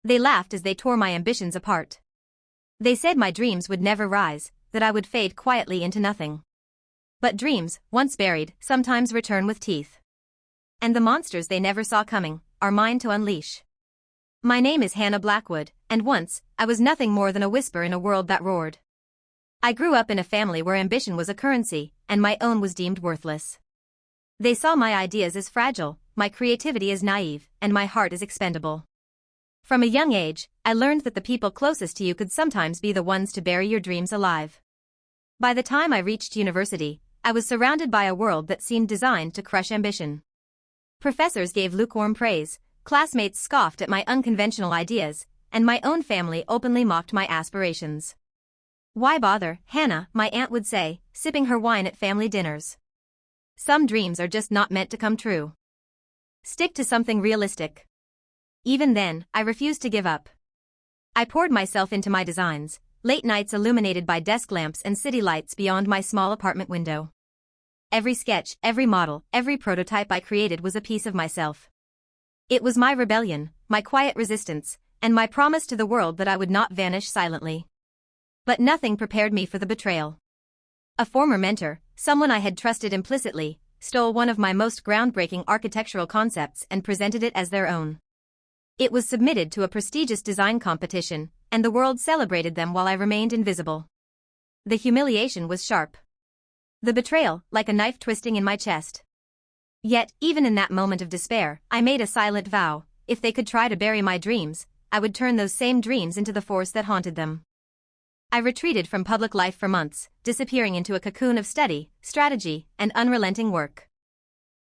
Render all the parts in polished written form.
They laughed as they tore my ambitions apart. They said my dreams would never rise, that I would fade quietly into nothing. But dreams, once buried, sometimes return with teeth. And the monsters they never saw coming are mine to unleash. My name is Hannah Blackwood, and once, I was nothing more than a whisper in a world that roared. I grew up in a family where ambition was a currency, and my own was deemed worthless. They saw my ideas as fragile, my creativity as naive, and my heart as expendable. From a young age, I learned that the people closest to you could sometimes be the ones to bury your dreams alive. By the time I reached university, I was surrounded by a world that seemed designed to crush ambition. Professors gave lukewarm praise, classmates scoffed at my unconventional ideas, and my own family openly mocked my aspirations. "Why bother, Hannah?" my aunt would say, sipping her wine at family dinners. "Some dreams are just not meant to come true. Stick to something realistic." Even then, I refused to give up. I poured myself into my designs, late nights illuminated by desk lamps and city lights beyond my small apartment window. Every sketch, every model, every prototype I created was a piece of myself. It was my rebellion, my quiet resistance, and my promise to the world that I would not vanish silently. But nothing prepared me for the betrayal. A former mentor, someone I had trusted implicitly, stole one of my most groundbreaking architectural concepts and presented it as their own. It was submitted to a prestigious design competition, and the world celebrated them while I remained invisible. The humiliation was sharp. The betrayal, like a knife twisting in my chest. Yet, even in that moment of despair, I made a silent vow: if they could try to bury my dreams, I would turn those same dreams into the force that haunted them. I retreated from public life for months, disappearing into a cocoon of study, strategy, and unrelenting work.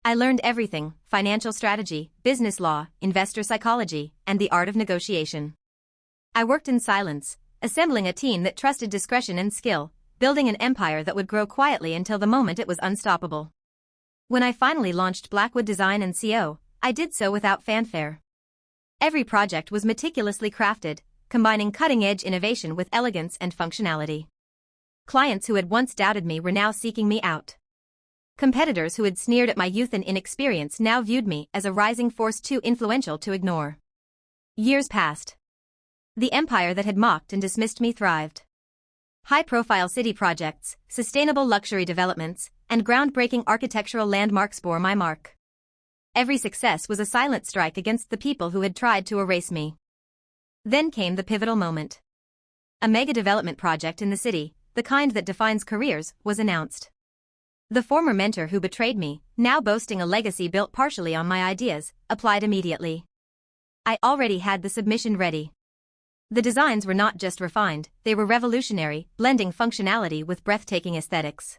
I learned everything: financial strategy, business law, investor psychology, and the art of negotiation. I worked in silence, assembling a team that trusted discretion and skill, building an empire that would grow quietly until the moment it was unstoppable. When I finally launched Blackwood Design & Co., I did so without fanfare. Every project was meticulously crafted, combining cutting-edge innovation with elegance and functionality. Clients who had once doubted me were now seeking me out. Competitors who had sneered at my youth and inexperience now viewed me as a rising force too influential to ignore. Years passed. The empire that had mocked and dismissed me thrived. High-profile city projects, sustainable luxury developments, and groundbreaking architectural landmarks bore my mark. Every success was a silent strike against the people who had tried to erase me. Then came the pivotal moment. A mega-development project in the city, the kind that defines careers, was announced. The former mentor who betrayed me, now boasting a legacy built partially on my ideas, applied immediately. I already had the submission ready. The designs were not just refined, they were revolutionary, blending functionality with breathtaking aesthetics.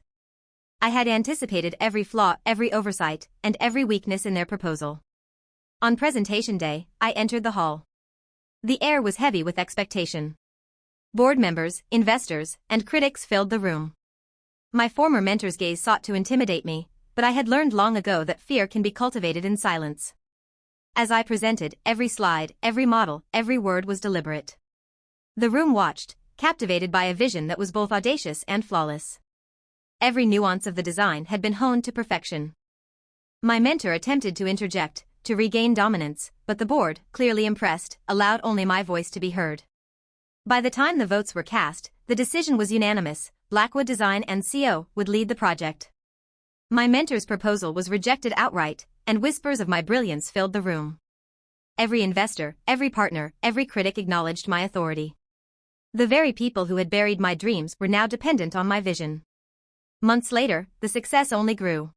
I had anticipated every flaw, every oversight, and every weakness in their proposal. On presentation day, I entered the hall. The air was heavy with expectation. Board members, investors, and critics filled the room. My former mentor's gaze sought to intimidate me, but I had learned long ago that fear can be cultivated in silence. As I presented, every slide, every model, every word was deliberate. The room watched, captivated by a vision that was both audacious and flawless. Every nuance of the design had been honed to perfection. My mentor attempted to interject, to regain dominance, but the board, clearly impressed, allowed only my voice to be heard. By the time the votes were cast, the decision was unanimous: Blackwood Design & Co. would lead the project. My mentor's proposal was rejected outright, and whispers of my brilliance filled the room. Every investor, every partner, every critic acknowledged my authority. The very people who had buried my dreams were now dependent on my vision. Months later, the success only grew.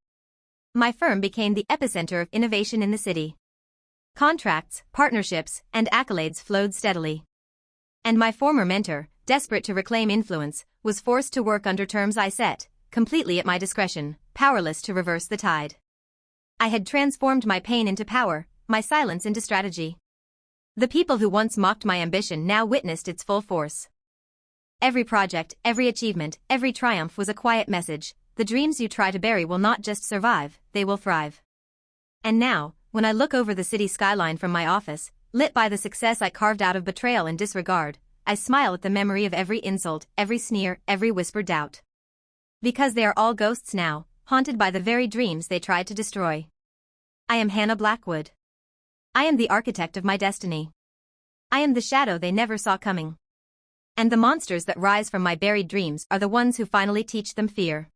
My firm became the epicenter of innovation in the city. Contracts, partnerships, and accolades flowed steadily. And my former mentor, desperate to reclaim influence, was forced to work under terms I set, completely at my discretion, powerless to reverse the tide. I had transformed my pain into power, my silence into strategy. The people who once mocked my ambition now witnessed its full force. Every project, every achievement, every triumph was a quiet message: the dreams you try to bury will not just survive, they will thrive. And now, when I look over the city skyline from my office, lit by the success I carved out of betrayal and disregard, I smile at the memory of every insult, every sneer, every whispered doubt. Because they are all ghosts now, haunted by the very dreams they tried to destroy. I am Hannah Blackwood. I am the architect of my destiny. I am the shadow they never saw coming. And the monsters that rise from my buried dreams are the ones who finally teach them fear.